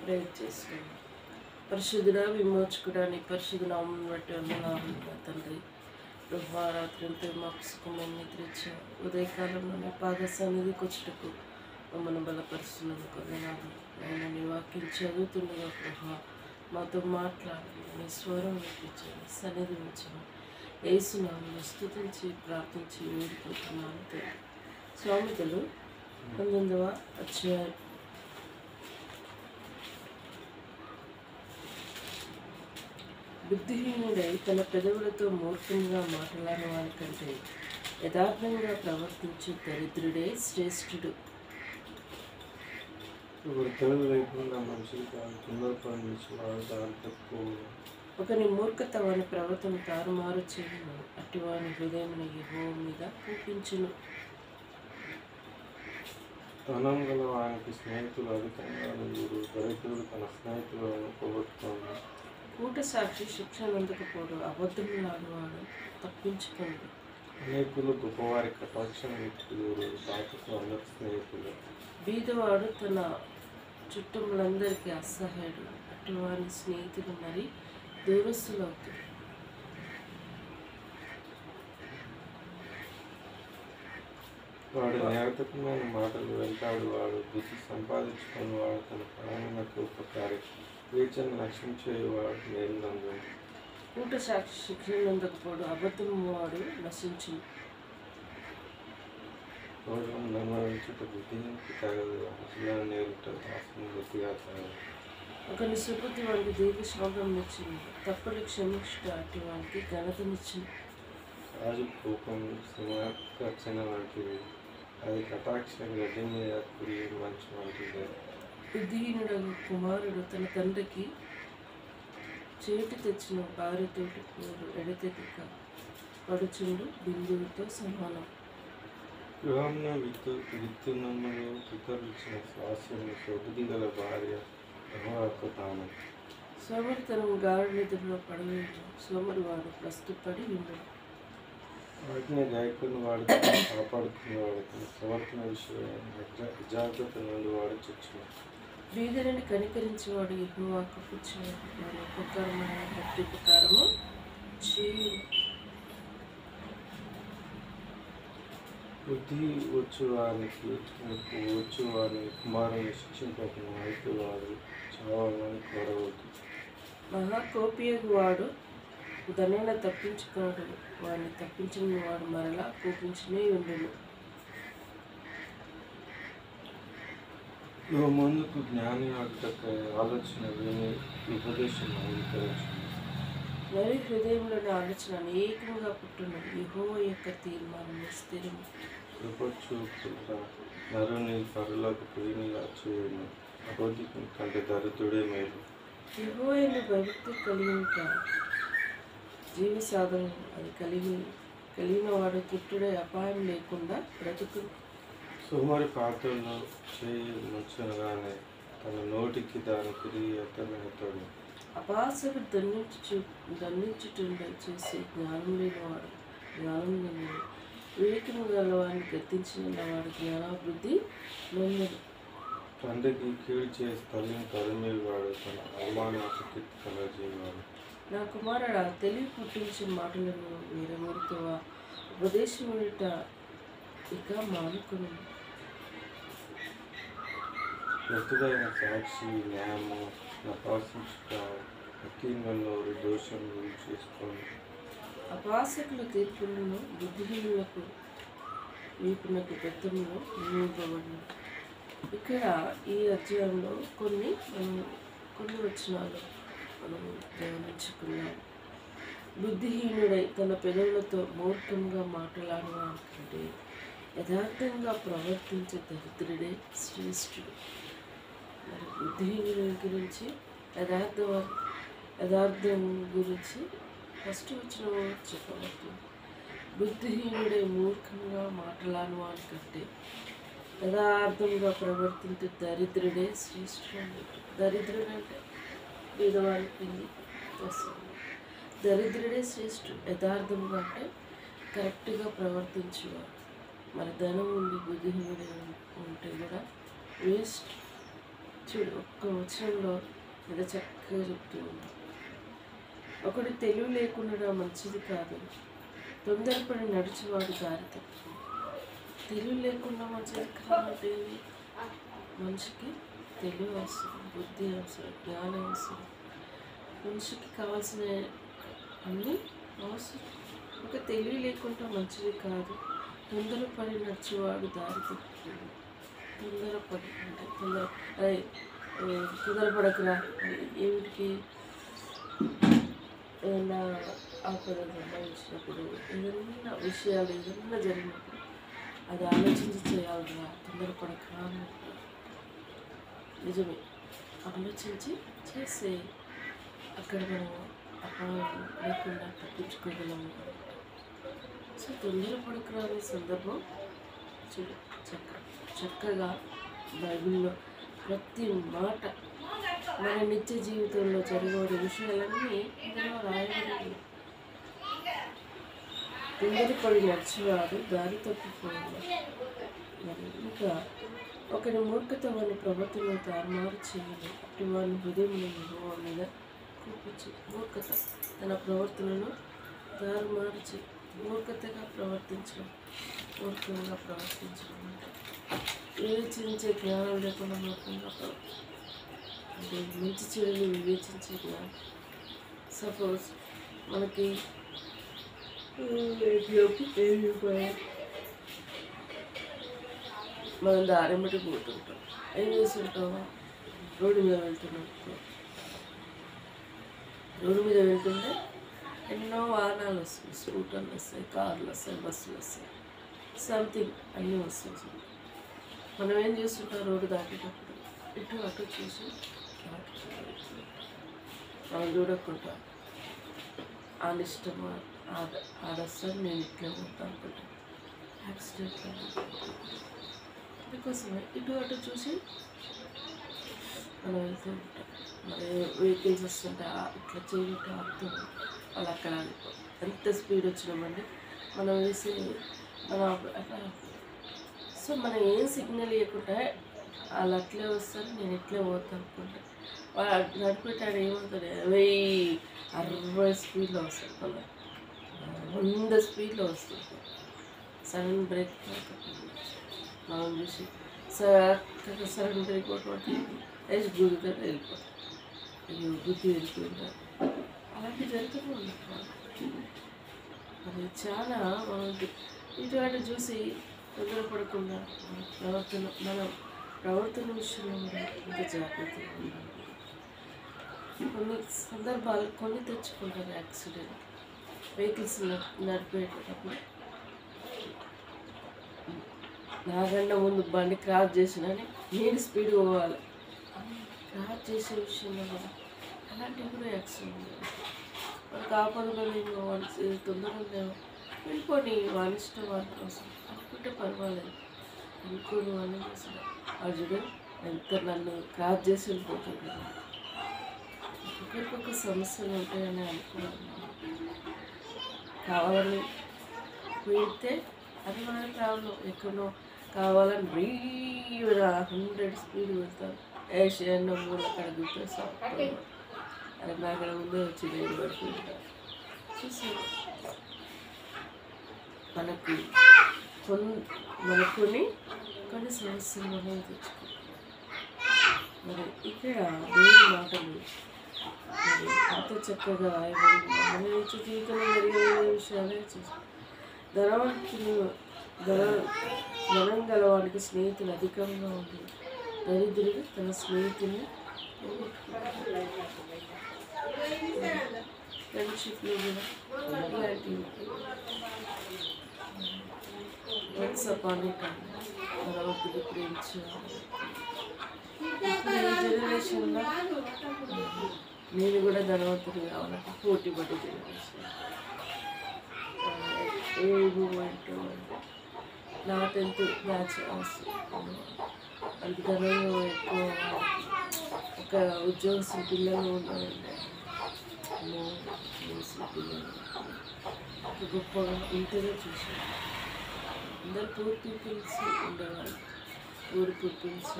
Prayer చేసుకున్నాం. పరిశుద్ధుడా, విమోచకుడా, నీ పరిశుద్ధ నామం బట్టి వందనాలు తండ్రి. ప్రభా, రాత్రి అంతా మాకు సుఖమైన నిద్ర ఇచ్చావు. ఉదయకాలంలో నీ పాద సన్నిధికి వచ్చుటకు మమ్మల్ని బలపరుస్తున్నందుకు వందనాలు. నేను నీ వాక్యం చదువుతుండగా ప్రభా మాతో మాట్లాడి నీ స్వరం వినిపించండి, సన్నిధి ఉంచండి. యేసునామములో స్తుతించి ప్రార్థించి వేడుకుంటున్నాను తండ్రి. సామెతలు 19వ అధ్యాయం. బుద్ధిహీనుడై తన పెదవులతో మూర్ఖంగా మాట్లాడిన వారి కంటే యథార్థంగా ప్రవర్తించే దరిద్రుడే శ్రేష్ఠుడు. ఒకని మూర్ఖత వాని ప్రవర్తన తారుమారు చేయను, అట్టి వాని హృదయం యెహోవా మీద కోపించును. ధనం గల వానికి స్నేహితులు అధికంగా నలుగురు, దరిద్రుడు తన స్నేహితులను పోగొట్టుకోను. కూట సాక్షి శిక్షణ అందుకపోడు, అబద్ధములాడువాడు తప్పించుకోండి. అనేకులు గొప్పవారి కటాక్షం వ్యక్తులు, బాధకు అందరు స్నేహితులు. బీదవాడు తన చుట్టములందరికీ అసహాయుడు, అటు వారి స్నేహితులు మరి దూరస్తులవుతారు. వాడు న్యాయతమైన మాటలు వెంటాడు, వాడు బుద్ధి సంపాదించుకొని వాడు తన ప్రాణానికి ఉపకారి. వీచను నశించేవాడు నేను నందు. కూట సాక్షి శిక్షణ అందకపోడు, అబద్ధము వాడు నశించును. రోజు నమ్మరించుట బుద్ధికి తగదు, అసలు నేరుట దాసం బుద్ధిగా తగదు. ఒకని సుబుద్ధి వాడికి దీర్ఘ శాంతం ఇచ్చింది, తప్పులు క్షమించుట అట్టి వానికి ఘనతనిచ్చింది. రాజు కోపం సింహగర్జన వంటిది, అది కటాక్ష గడ్డి మీద కురి మంచు వంటిది. బుద్ధిహీనుడు కుమారుడు తన తండ్రికి చేటి తెచ్చిన భార్యతోటి పేరు ఎడతెగక పడుచుండు బిందువుతో సమానం. గృహంలో విత్తునములు పితరులిచ్చిన స్వాస్యము, సొబుది గల భార్య యెహోవాకు తాను. సోమరితనం గాఢ నిద్రలో పడవేయడం, సోమరి వాడు ప్రస్తుతపడి ఉండడు. వాటిని గాయకుని వాడు కాపాడుకునేవాడు, తన ప్రవర్తన విషయం అజాగ్రత్త నుండి వాడు చచ్చిన. బీదరిని కనికరించేవాడు యెహోవాకు పుచ్చేవాడు, వారి ఉపకారమైన భక్తి ఉపకారము చేయు. బుద్ధి వచ్చు వారిని కుమారుని శిక్షింపకుండా, అయితే వారు చావాలని కోరవద్దు. మహాకోపియగు వాడు ధనైన తప్పించుకోడు, వాడిని తప్పించిన వాడు మరలా కోపించునే ఉండును. ముందుకు జ్ఞాని ఆటక ఆలోచన విని ఉపదేశం అంగీకరించు. మరి హృదయంలోని ఆలోచన అనేకంగా పుట్టును, యెహోవా యొక్క తీర్మానం స్థిరము. కృపచూపుట నరుని పరులకు ప్రేమిలా చేయను, అబద్ధికుని కంటే దరిద్రుడే మేలు. యెహోవాను భక్తి కలిగిన జీవ సాధన, అది కలిగిన వాడు తుట్టుడే అపాయం లేకుండా బ్రతుకు. సుమారి పాత్రలో చేయి ముంచగానే తన నోటికి దాని తిరిగి ఎత్తమెడతాడు. అపాసకు దండించుటుండ చేసి జ్ఞానం లేనివాడు జ్ఞానం పొందడు. వివేకము గలవాడిని గద్దించిన వాడు జ్ఞానాభివృద్ధి నొందడు. తండ్రికి కీడు చేసి తల్లిని తరిమేవాడు, తన అవమానానికి కలగజేవాడు. నా కుమారుడా, తెలివి పుట్టించిన మాటలను వేరమూరుతావా? ఉపదేశం వినుట ఇక మానుకును. ఎత్తుదైన సాక్షి న్యాయము నపాసించుట, అకీర్ణంలో దోషం చేసుకోండి. అపాసకుల తీర్పులను బుద్ధిహీనులకు వీపునకు పెద్దములో నియమింపబడిన. ఇక్కడ ఈ అధ్యాయంలో కొన్ని వచనాలు మనం గమనించుకున్నాం. బుద్ధిహీనుడై తన పెదవులతో మూర్ఖంగా మాట్లాడవాలంటే యథార్థంగా ప్రవర్తించే దరిద్రుడే శ్రేష్ఠుడు. మరి బుద్ధిహీనుడి గురించి యథార్థం గురించి ఫస్ట్ వచ్చిన చెప్పబడుతుంది. బుద్ధిహీనుడే మూర్ఖంగా మాట్లాడని వానికంటే యథార్థంగా ప్రవర్తించే దరిద్రుడే శ్రేష్ఠుడు. దరిద్రుడు అంటే పేదవాడి పిండి వస్తుంది. దరిద్రుడే శ్రేష్ఠుడు. యథార్థంగా అంటే కరెక్ట్గా ప్రవర్తించేవాడు. మరి ధనం ఉండి బుద్ధిహీనుడే ఉంటే కూడా వేస్ట్. చూడు ఒక్క వచనంలో ఎంత చక్కగా చెప్తూ ఉంది. ఒకటి తెలివి లేకుండా మంచిది కాదు, తొందరపడి నడిచేవాడు దారి తప్పు. తెలివి లేకుండా మంచిది కాదంటే మనిషికి తెలివి అవసరం, బుద్ధి అవసరం, జ్ఞానం అవసరం, మనిషికి కావాల్సిన అన్నీ అవసరం. ఒక తెలివి లేకుండా మంచిది కాదు, తొందరపడి నడిచేవాడు దారి తప్పు. తొందరపడి అంటే తొందరపడకురా ఏమిటికి ఏదైనా ఆపద సంభవించినప్పుడు, ఏదైనా విషయాలు ఏదైనా జరిగినప్పుడు అది ఆలోచించి చేయాలిరా, తొందరపడకరా అన్నట్టు. నిజమే, ఆలోచించి చేస్తే అక్కడ మనం అపాయం లేకుండా తప్పించుకోగలము. సో తొందరపడకరా అనే సందర్భం చూడు చక్కగా బైబిల్లో ప్రతి మాట మన నిత్య జీవితంలో జరిగే విషయాలన్నీ ఇందులో రాయబడి. తొందరపడి నడిచేవాడు దారి తప్పిపోయింది. మరి ఇంకా ఒకరి మూర్ఖత వాని ప్రవర్తన తారుమారు చేయాలి, అటు వాని హృదయంలో యెహోవా మీద కూర్చు. మూర్ఖత తన ప్రవర్తనను తారుమారు చేయి. మూర్ఖతగా ప్రవర్తించడం, మూర్ఖంగా ప్రవర్తించడం అంటే వివేచించే జ్ఞానం లేకుండా మూర్ఖంగా అంటే మంచి చెడులు వివేచించే జ్ఞానం. సపోజ్ మనకి మనం దారి బట్టి పోతుంటాం, ఏం చేస్తుంటాం, రోడ్డు మీద వెళ్తున్నాం. రోడ్డు మీద వెళ్తుంటే ఎన్నో వాహనాలు వస్తాయి, స్కూటర్లు వస్తాయి, కార్లు వస్తాయి, బస్సులు వస్తాయి, సంథింగ్ అన్నీ వస్తాయి. మనం ఏం చేస్తుంటాం, రోడ్డు దాటేటప్పుడు ఇటు అటు చూసి మనం చూడకుండా ఇష్టం ఆడొస్తాను నేను ఇట్లా ఉంటాను అనుకుంటాను. యాక్సిడెంట్ అందుకోసమే ఇటు అటు చూసి మనం వెళ్తూ ఉంటాం. మరి వెహికల్స్ వస్తుంటే ఇట్లా చేయటం ఆడుతూ వాళ్ళు అక్కడ ఎంత స్పీడ్ వచ్చినామండి మనం వేసి మనం అట్లా. సో మనం ఏం సిగ్నల్ ఇవ్వకుండా వాళ్ళు అట్లే వస్తారు, నేను ఇట్లే పోతాను అనుకుంటా. వాడు నడిపెట్టాడు ఏమవుతుంది, 60 స్పీడ్లో వస్తారు, 100 స్పీడ్లో వస్తుంది. సడన్ బ్రేక్ మనం చూసి సడన్ బ్రేక్ ఒకటి వేసి గుద్దుతో వెళ్ళిపోతాం. అయ్యో గుద్ది వెళ్ళిపోయిందా, అలాంటివి జరుగుతూ ఉంటాం. అది చాలా మనం ఇటువంటి చూసి తొందరపడకుండా మన ప్రవర్తన విషయంలో కూడా ఇంత జాగ్రత్తగా ఉండాలి. కొన్ని సందర్భాలు కొని తెచ్చుకుంటారు యాక్సిడెంట్. వెహికల్స్ నడిపేటప్పుడు నాకన్నా ముందు బండి క్రాస్ చేసినని నేను స్పీడ్ పోవాలి, క్రాస్ చేసే విషయంలో కూడా అలాంటివి కూడా యాక్సిడెంట్. మనకు ఆపదలో నేను వాడికి తొందరగా వెళ్ళిపోయి వాడి ఇష్టం వాడి కోసం అనుకుంటే పర్వాలేదు, అనుకోని వాళ్ళని అసలు అర్జుడు ఎంత నన్ను క్రాస్ చేసి వెళ్ళిపోతుంటాను. ఒక్కొక్క సమస్యలు ఉంటాయని అనుకున్నాను. కావాలని వెళ్తే అది మన ప్రాబ్లం. ఎక్కడో కావాలని 100 స్పీడ్ వెళ్తాను, ఏషియన్ మూడు అక్కడ గుర్తొస్తాను, అది నా అక్కడ ముందే వచ్చి నేను పడుతుంటాను. చూసి మనకు కొన్ని సమస్యలు మనం తెచ్చుకుంటాం. మరి ఇక్కడ దేవుని మాటలు మరి అంత చక్కగా రాయబడి మన నిత్య జీవితంలో జరిగే విషయాలే చూస్తాం. ధనం గలవాడికి స్నేహితులు అధికంగా ఉంది, దరిద్రుడు తన స్నేహితుల్ని ఫ్రెండ్షిప్లో కూడా ఇలాంటివి ధనవంతుడు ప్రేమించాలి. ఇప్పుడు ఈ జనరేషన్లో నేను కూడా ధనవంతుడు కావాలంటే పోటీ పడే జనరేషన్. ఏ మూమెంట్ అంటే నా 10th బ్యాచ్ వాళ్ళకి ధనంలో ఎక్కువ ఒక ఉద్యోగస్తుల పిల్లలు ఉన్నారండి. పిల్లలు గొప్పగా ఇంటిగా చూసాను. అందరు పూర్ పీపుల్స్ ఉండేవాళ్ళు. పూర్ పీపుల్స్,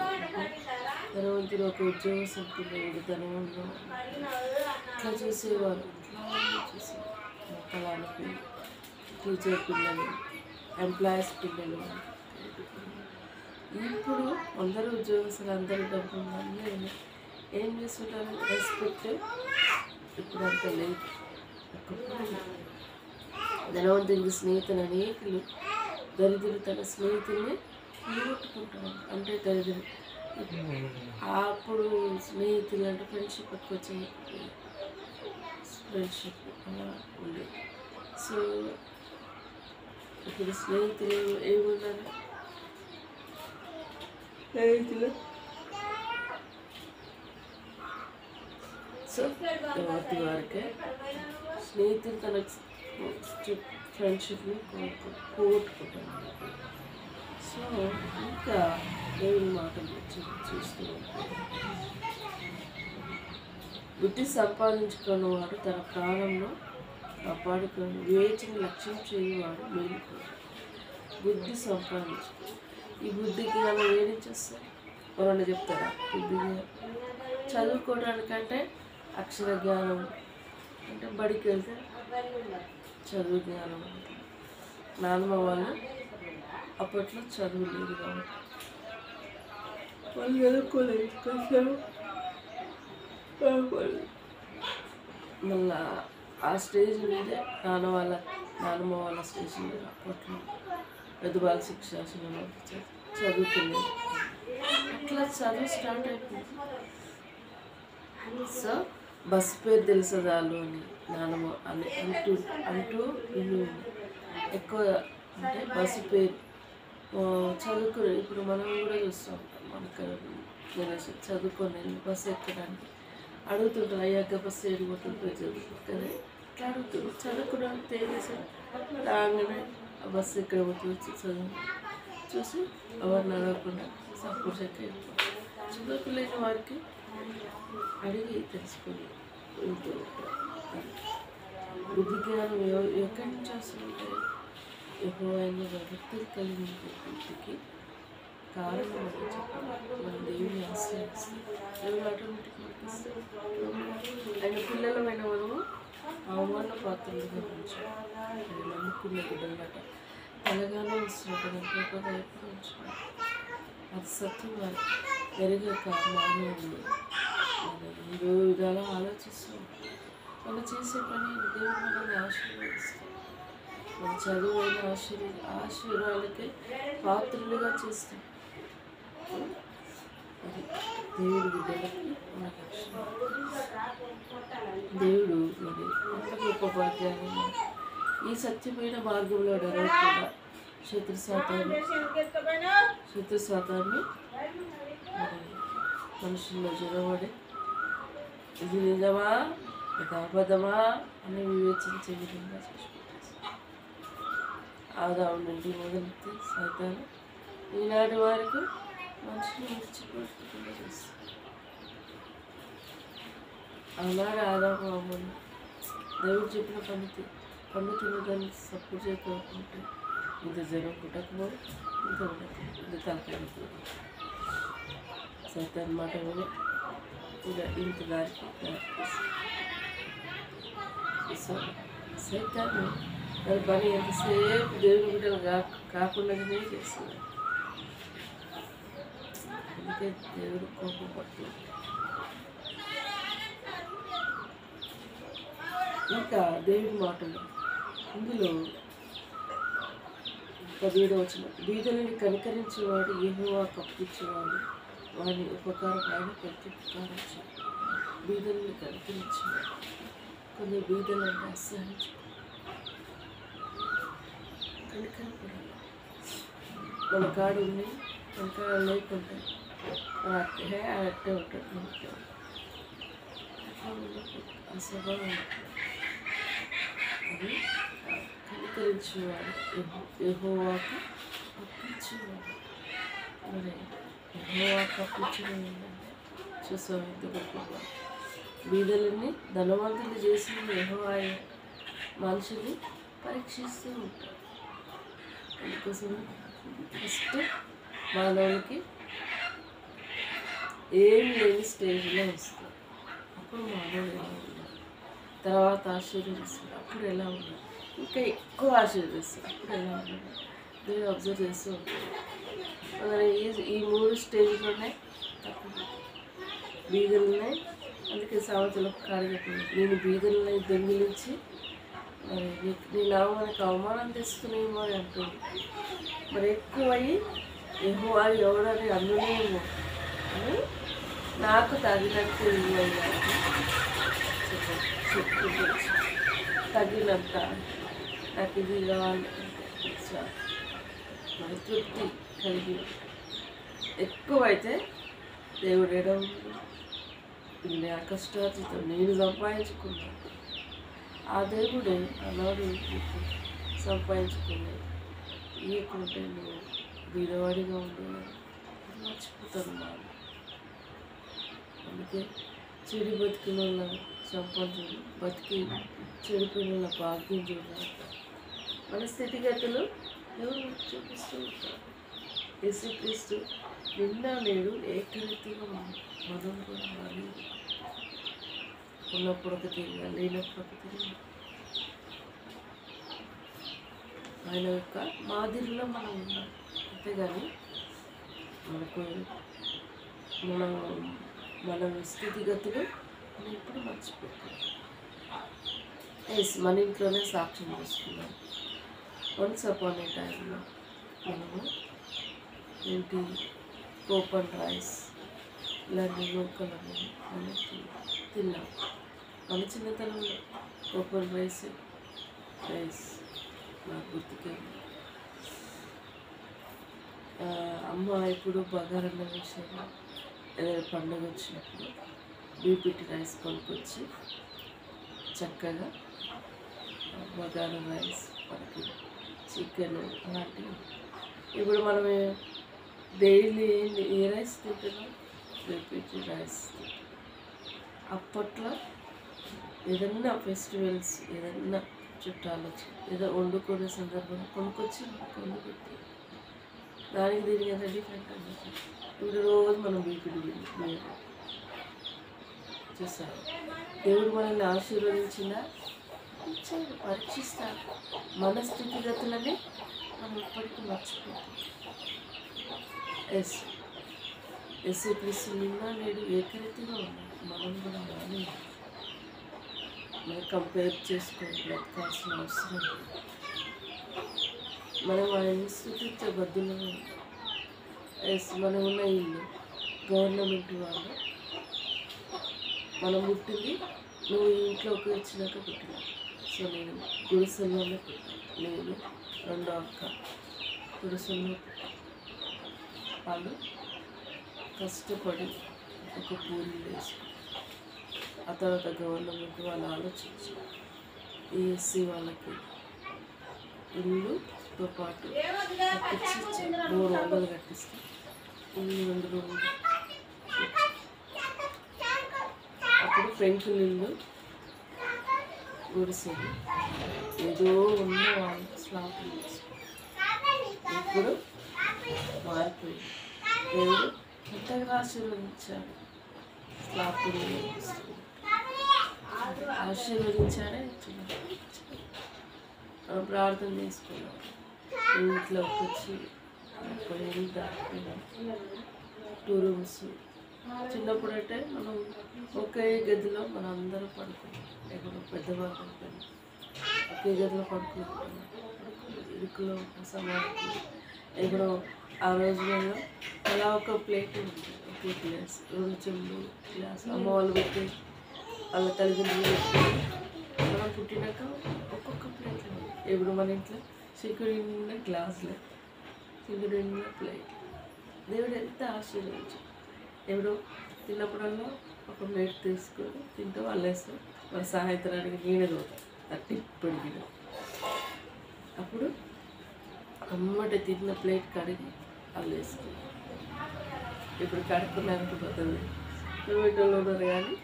ధనవంతులు ఒక ఉద్యోగ సంపన్నుడు ధనవంతులు ఇట్లా చూసేవారు. ఇట్లా చూసేవారు. మొక్కలకి టీచర్ పిల్లలు, ఎంప్లాయీస్ పిల్లలు. ఇప్పుడు అందరూ ఉద్యోగస్తులు, అందరూ డబ్బులు అన్నీ ఏం చేస్తుంటారు, రెస్పెక్ట్ ఇప్పుడు అంత లేదు. ఒకప్పుడు ధనవంతుడికి స్నేహితులు అనేకులు, దరిద్రుడు తన స్నేహితుల్ని పోగొట్టుకుంటాడు. అంటే దరిద్రుడు అప్పుడు స్నేహితులు అంటే ఫ్రెండ్షిప్ వచ్చే ఫ్రెండ్షిప్ అలా ఉండేది. సో ఇప్పుడు స్నేహితులు ఏమున్నారు, స్నేహితులు సో ఎవరి వారికే స్నేహితులు తన ఫ్రెండ్షిప్ని పోగొట్టుకుంటారు. సో ఇంకా దేవుని మాటలు చూస్తూ ఉంటారు. బుద్ధి సంపాదించుకున్నవాడు తన ప్రాణంలో కాపాడుకొని వివేచన లక్ష్యం చేయవాడు మేలుకో. బుద్ధి సంపాదించుకో. ఈ బుద్ధికి మనం ఏం చేస్తాం, ఎవరన్నా చెప్తారా? బుద్ధిగా చదువుకోవడానికంటే అక్షర జ్ఞానం అంటే బడికి వెళ్తే చదువు జ్ఞానం అంటే నాన్నమ్మ వాళ్ళు అప్పట్లో చదువు లేదు కాబట్టి వాళ్ళు చదువుకోలేదు. కష్టం మళ్ళా ఆ స్టేజ్ మీదే నాన్నమ్మ వాళ్ళ స్టేజ్ మీద అప్పట్లో పెద్దవాళ్ళ శిక్షాసనం చదువుకునేది. అట్లా చదువు స్టార్ట్ అయిపోయింది. సో బస్సు పేరు తెలుసదాలు అని నాన్నమ్మ అని అంటూ ఇల్లు ఎక్కువ అంటే బస్సు పేరు చదువుకుని ఇప్పుడు మనం కూడా చూస్తూ ఉంటాం. మనకు చదువుకొని బస్సు ఎక్కడానికి అడుగుతుంటారు, అయ్యాక బస్సు ఏడిపోతుంటే చదువుకుంటుంది ఇట్లా అడుగుతుంది. చదువుకోవడానికి తెలిసారు రాగానే ఆ బస్సు ఎక్కడ పోతుంది చదువు చూసి ఎవరిని అడగకుండా సపోర్ట్ అయితే చదువుకోలేని వారికి అడిగి తెలుసుకొని వెళ్తూ ఉంటారు. బుద్ధి జ్ఞానం ఎక్కడి నుంచి వస్తుంటే ఎక్కువైన భక్తులు కలిగిన బుద్ధికి కారణం అని చెప్పాలి. మన దేవుని ఆశ్రయిస్తే దేవుడు ఆటోమేటిక్ పంపిస్తాడు. ఆయన పిల్లలమైన మనము అవమాన పాత్రలుగా ఉంచాలి. ఆయన నమ్ముకున్న బిడ్డలట తెలంగాణ వస్తున్నట్టు ఎప్పుడు ఉంచాలి. అది సత్యం వారు పెరగక మానవులు ఏదో విధాలా ఆలోచిస్తూ మనం చేసే పని దేవుడు మనల్ని ఆశీర్వదిస్తాం. మన చదువు అయిన ఆశీర్వాదాలకే పాత్రలుగా చేస్తాం. అది దేవుడు బిడ్డలకి మన లక్ష్యం. దేవుడు మరి అంత గొప్ప భాగ్యాన్ని ఈ సత్యమైన మార్గంలో నడవకుండా శత్రు శాతాన్ని మరి మనుషుల్లో జొరబడి ఇది నిజమా ఇది అబద్ధమా అని వివేచించే విధంగా చేసుకుంటారు. ఆదాము నుండి మొదలెత్తి సైతాను ఈనాటి వారికి మనుషులు విడిచిపెట్టకుండా చేస్తారు. ఆనాడు ఆదాము అమ్మను దేవుడు చెప్పిన పండు తినదాన్ని సపోర్ట్ చేయకపోతే ఇంత జ్వరం పుట్టకపోదు, ఇంత ఉండదు, ఇంత తలకాయ సైతాన్ మాట విని ఇలా ఇంత దారికి సైతాన్ని దాని పని ఎంతసేపు దేవుని బిడ్డలు కాకుండానే చేస్తున్నారు. అందుకే దేవుడు కోపం పడుతుంది. ఇంకా దేవుడి మాటలు ఇందులో 17వ వచనం, బీదలని కనికరించేవాడు యెహోవా కప్పించేవాడు, వాని ఉపకారం ఆయన ప్రత్యుపకారం. బీదలని కనికరించేవాడు. కొందరు బీదలంటే అసహించు కనికరపడాలి. మన కాడు ఉన్నాయి, మన కాడ లేకుంటే అట్టే ఉంటాడు. ఆ స్వభావం అది కనికరించేవాడు యెహోవాకు అప్పించేవాడు. మరి యెహోవాకు అప్పించేవాడు ఏంటంటే చూసాం ఎంత గొప్ప. బీదలని ధనవంతులు చేసిన యెహోవాయే మనుషుల్ని పరీక్షిస్తూ ఉంటారు. అందుకోసం ఫస్ట్ మానవునికి ఏం లేని స్టేజ్లో వస్తాం. అప్పుడు మానవుడు ఎలా ఉన్నాడు, తర్వాత ఆశీర్వదిస్తాడు అప్పుడు ఎలా ఉన్నాడు, ఇంకా ఎక్కువ ఆశీర్వదిస్తాడు అప్పుడు ఎలా ఉన్నాడు. నేను అబ్జర్వ్ చేస్తూ ఉంటాను. మరి ఈ 3 స్టేజ్లోనే తక్కువ బీదలున్నాయి. అందుకే సామెతలో కాడిగట్టింది, నేను బీదలని దొంగిలించి మరి నీ నామానికి అవమానం తెస్తున్నాయేమో అని అంటుంది. మరి ఎక్కువయ్యి యెహోవా ఎవడని అందునేమో అని నాకు తగినట్టు ఇవ్వయ్యా చెప్పుకుంటూ తగినంత నాకు ఇది కావాలి మరి తృప్తి కలిగి ఎక్కువైతే దేవుడు ఎడవ నా కష్టార్జితం నేను సంపాదించుకున్నాను. ఆ దేవుడే అన్నాడు సంపాదించుకున్నాడు. ఇవ్వకుంటే నువ్వు బీదవాడిగా ఉండేవాడు మర్చిపోతాను నాన్న. అందుకే చెడు బతికిన వాళ్ళ సంపాదించు, బతికి చెడిపోయిన వాళ్ళ భాగ్యం చూడాలి. మన స్థితిగతులు ఎవరు చూపిస్తూ ఉంటారు. యేసుక్రీస్తు నిన్న నేడు ఏకరీతిగా మనం కూడా మారి ఉన్నప్పుడు ఒక తిరిగా లేనప్పుడు ఒక తిరిగి ఆయన యొక్క మాదిరిలో మనం ఉన్నాం. అంతేగాని మనకు మన స్థితిగతులు మనం ఎప్పుడు మర్చిపోతాం. మన ఇంట్లోనే సాక్ష్యం చేసుకున్నాం. వన్స్ అపాన్ ఏ టైంలో మనము ఏంటి ఓపెన్ రైస్ ఇలాంటి నూకలను మనం తిన్నాం. మన చిన్నతనంలో ఓపెన్ రైస్ నాకు గుర్తుకే. అమ్మ ఎప్పుడు బగారన్న విషయంలో ఏదైనా పండుగ వచ్చినప్పుడు బీపీటీ రైస్ కొనుక్కొచ్చి చక్కగా బగారా రైస్ మనకి చికెన్ అలాంటివి. ఇప్పుడు మనం డైలీ ఏ రైస్ తింటున్నాం, బీపీటీ రైస్. అప్పట్లో ఏదన్నా ఫెస్టివల్స్ ఏదన్నా చుట్టాలు వచ్చి ఏదో వండుకునే సందర్భంలో కొనుక్కొచ్చి కొనుక్కొట్టి దానికి దీనికి ఎంత డిఫరెంట్ అన్నట్టు. ఇప్పుడు రోజు మనం బీపీటీ చూస్తాం. దేవుడు మనల్ని ఆశీర్వదించిందా పరీక్షిస్తాడు. మన స్థితిగతులని మనం ఇప్పటికీ మర్చిపోతాం. యేసుక్రీస్తు నిన్న నేడు ఏకరీతిగా ఉన్నాడు. మనం కూడా అలానే మనం కంపేర్ చేసుకొని బ్రతకాల్సిన అవసరం లేదు. మనం ఆయన్ని స్థుతించే బద్దులుగా మనం ఉన్న ఇల్లు గవర్నమెంట్ వాళ్ళు మనం పుట్టింది నువ్వు ఇంట్లోకి వచ్చినాక పుట్టినా. సో నేను గుడిసెల్లోనే పుట్టాను. నేను రెండో అక్క గుడిసెల్లో పుట్టాను. వాళ్ళు కష్టపడి ఒక పూలు వేసుకుని ఆ తర్వాత గవర్నమెంట్ వాళ్ళు ఆలోచించి ఈ ఎస్సీ వాళ్ళకి ఇల్లుతో పాటు కట్టించి 300 కట్టిస్తే ఇల్లు 2 రూములు. అప్పుడు పెంకులు ఇల్లు గుడిసెలు ఏదో ఉన్న వాళ్ళు స్లాబ్లు ఇప్పుడు మారిపోయింది. దేవుడు ఎంతగా ఆశీర్వదించాడు. స్లాబ్లు ఆశీర్వదించాడే. మనం ప్రార్థన చేసుకున్నాం. ఇంట్లోకి వచ్చి ఎంత 2 రూమ్స్. చిన్నప్పుడు అంటే మనం ఒకే గదిలో మనం అందరం పడుకుంటాం. ఎక్కడో పెద్దవాళ్ళు ఒకే గదిలో పడుకుంటాం. ఇరుకులో సమాధి ఎక్కడో ఆ రోజులలో అలా ఒక ప్లేట్ ఉంటుంది, ఒకే గ్లాస్, 2 చెంబు గ్లాస్ అమ్మ వాళ్ళు పెట్టి వాళ్ళ తల్లిదండ్రులు పెట్టి మనం పుట్టినాక ఒక్కొక్క ప్లేట్లో. ఇప్పుడు మన ఇంట్లో చికెన్ నిండా గ్లాసులే, చికెన్ నిండా ప్లేట్. దేవుడు ఎంత ఆశీర్వదించాడు. ఎప్పుడు తిన్నప్పుడల్లా ఒక ప్లేట్ తీసుకొని తింటూ వాళ్ళు వేస్తాం. మన సాయంత్రానికి నీళ్ళు తోతాం తట్టిప్పుడు గిడ. అప్పుడు అమ్మటి తిన్న ప్లేట్ కడిగి వాళ్ళు వేసుకుంటాం. ఇప్పుడు కడుక్కున్నానికి పోతుంది టొమాటోలు ఉన్నారు కానీ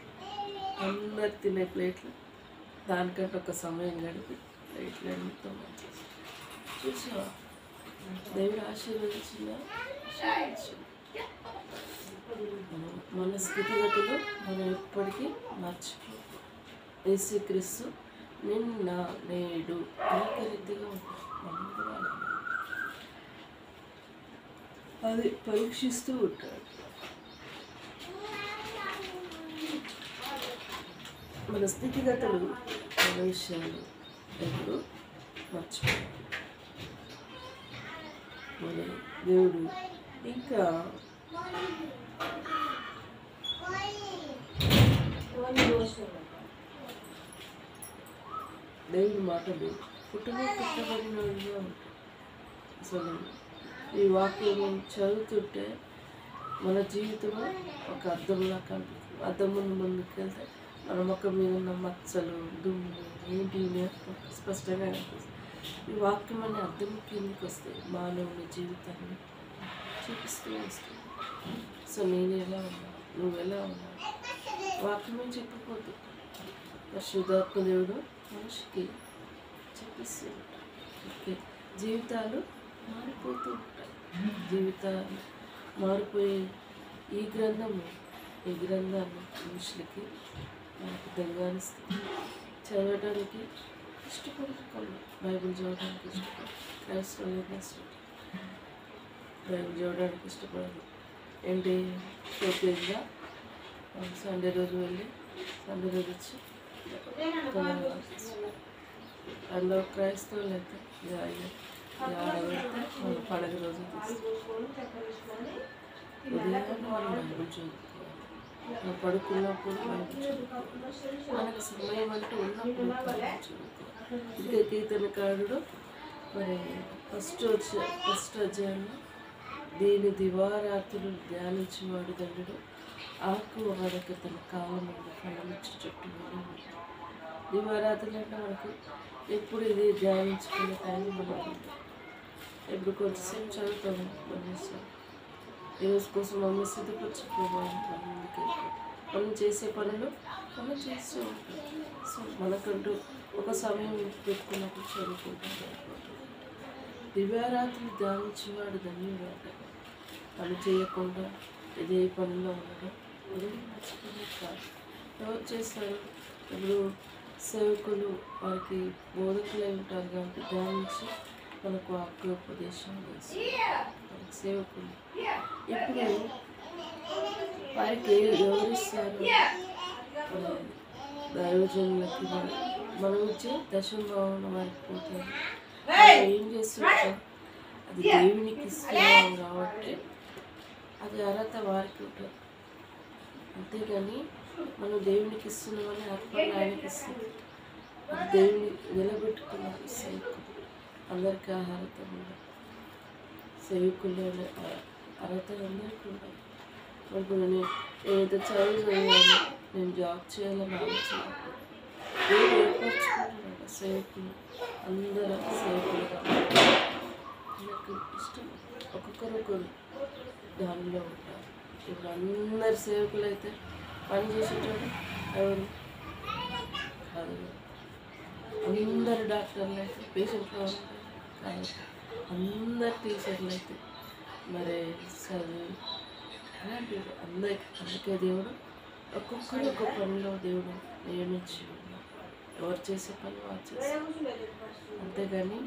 అందరు తినే ప్లేట్లు దానికంటే ఒక సమయం గడిపి ప్లేట్లు ఎంతో మంచి చూసావా దేవుడు ఆశీర్వదించిందా? మన స్థితిగతులు మనం ఎప్పటికీ మర్చిపోకూడదు. యేసుక్రీస్తు నిన్న నేడు ఏకరీతిగా ఉంటాడు. మనం కూడా అలాగే అది పరీక్షిస్తూ ఉంటాడు. మన స్థితిగతులు మన విషయాలు ఎప్పుడు మర్చిపోయాడు. మన దేవుడు ఇంకా దేవుడి మాటలు పుట్టబడినవిగా ఉంటాయి. అసలు ఈ వాక్యం చదువుతుంటే మన జీవితంలో ఒక అద్దంలా కనిపిస్తుంది. అద్దం ముందుకు వెళ్తే మన ముఖం మీద ఉన్న మచ్చలు దుమ్ము ఏంటి స్పష్టంగా కనిపిస్తుంది. ఈ వాక్యం అనే అద్దం కిందకి వస్తే మానవుని జీవితాన్ని చూపిస్తూ వస్తుంది. సో నేను ఎలా ఉన్నా, నువ్వు ఎలా ఉన్నావు, వాక్యమే చెప్పిపోతూ పరిశుద్ధాత్మ దేవుడు మనిషికి చెప్పిస్తూ ఉంటాడు. ఓకే, జీవితాలు మారిపోతూ ఉంటాయి. జీవితాలు మారిపోయే ఈ గ్రంథాన్ని మనుషులకి మనకు దొంగనిస్తుంది. చదవడానికి ఇష్టపడకుండా బైబిల్ చదవడానికి ఇష్టపడదు. క్రైస్తవులైనా బైబిల్ చదవడానికి ఇష్టపడదు. ఏంటి షోకేజ్గా సండే రోజు వెళ్ళి సండే రోజు వచ్చి అందులో క్రైస్తవులు అయితే ఆడబెడితే మన పండుగ రోజు ఉదయాన్నే మనం బైబిల్ చదువుకోవాలి. మనం పడుకున్నప్పుడు బైబిల్ చదువుకోవాలి. మనకు సమయం అంటూ ఉన్నప్పుడు బైబిల్ చదువుకోవాలి. ఇంకా కీర్తనకారుడు మరి ఫస్ట్ అధ్యాయంలో దీని దివారాత్రులు ధ్యానించేవాడు దండుడు ఆకు వాడక తన కాలం ఫలమిచ్చి చుట్టూ దివారాత్రులు అంటే మనకు ఎప్పుడు ఇది ధ్యానించుకునే టైం మనకు ఎప్పుడు కొంచెంసేపు చదువుతాము. ఈరోజు కోసం మమ్మీ సిద్ధపరచుకోవాలి. మనం చేసే పనులు మనం చేస్తూ ఉంటాం. సో మనకంటూ ఒక సమయం పెట్టుకున్నప్పుడు చదువుకుంటాం. దివ్యారాత్రులు ధ్యానించేవాడు ధన్యుడు అంట. పని చేయకుండా ఇదే పనిలో ఉండడం ఇది మర్చిపోయి కాదు. ఎవరు చేస్తారు? ఇప్పుడు సేవకులు వారికి బోధకులై ఉంటారు కాబట్టి ధ్యానించి మనకు వాక్యోపదేశం చేస్తారు. సేవకులు ఇప్పుడు వారికి ఎవరిస్తారు? దైవజనులకి మనం ఇచ్చే దశభావన వారికి పోతుంది. ఏం చేస్తుంటాం? అది దేవునికి ఇస్తున్నాం కాబట్టి అది అర్హత వారికి ఉంటుంది. అంతేగాని మనం దేవునికి ఇస్తున్నామని అర్పణ ఆయనకి ఇస్తుంది. అది దేవుని నిలబెట్టుకున్నారు సేవకులు. అందరికీ అర్హత ఉండదు. సేవకులు అర్హత అందరికీ ఉండదు. ఇప్పుడు నేనైతే చదివాను, నేను జాబ్ చేయాలని ఆలోచన దేవుడు ఏర్పరచుకుంటున్నాడు. సేవకులు అందరూ సేవకులుగా నాకు ఇష్టం. ఒక్కొక్కరు దానిలో ఉంటారు. ఇప్పుడు అందరు సేవకులు అయితే పని చేసేటోడు ఎవరు కాదు. అందరు డాక్టర్లు అయితే పేషెంట్లో ఉంటారు కాదు. అందరు టీచర్లు అయితే మరి చదువు అలాంటివి అందుకే దేవుడు ఒక్కొక్కరు ఒక్కొక్క పనిలో దేవుడు నియమించి ఉన్నారు. ఎవరు చేసే పని వారు చేస్తారు. అంతేగాని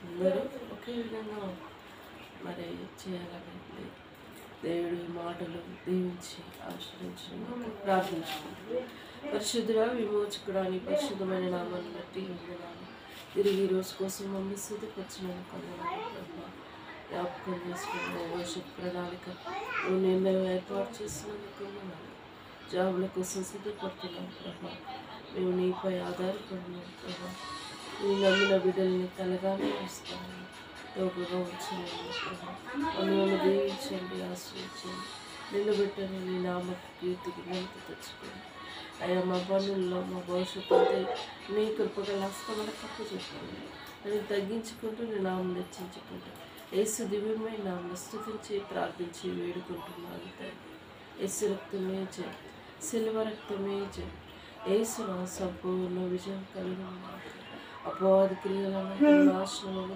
అందరూ ఒకే విధంగా మరి చేయాలని లేదు. దేవుడి మాటలు దీవించి ఆశ్రయించి ప్రార్థించుకుంటారు. పరిశుద్ధుడా, విమోచకుడా, నీ పరిశుద్ధమైన నామాన్ని బట్టి వందనాలు. తిరిగి ఈ రోజు కోసం మమ్మల్ని సిద్ధపరిచినాను కొందరు జ్ఞాపకం చేసుకున్న భవిష్యత్ ప్రణాళిక నువ్వు నిర్ణయం ఏర్పాటు చేసినందుకు జాబుల కోసం సిద్ధపడుతున్నాం ప్రభా. మేము నీపై ఆధారపడినాం ప్రభా. నీ నమ్మిన బిడ్డల్ని తలగానే వస్తాము. తోపుగా వచ్చింది ప్రభా. మమ్మల్ని దీవించండి, ఆశ్రయించండి, నిలబెట్టండి. నీ నామకు కీర్తికి ఘనత తెచ్చుకోండి అయ్యా. మా పనుల్లో మా భవిష్యత్తు అంతే నీ కృపగల హస్తమల కప్పు చెప్పండి అని తగ్గించుకుంటూ నీ నామం హెచ్చించుకుంటూ యేసు దివ్యమై నామం స్తుతించి ప్రార్థించి వేడుకుంటున్నాను. యేసు రక్తమే జయ, శిలువ రక్తమే జయ. యేసు నా సంపూర్ణ విజయం కలిగిన అపవాది క్రియలను నాశనం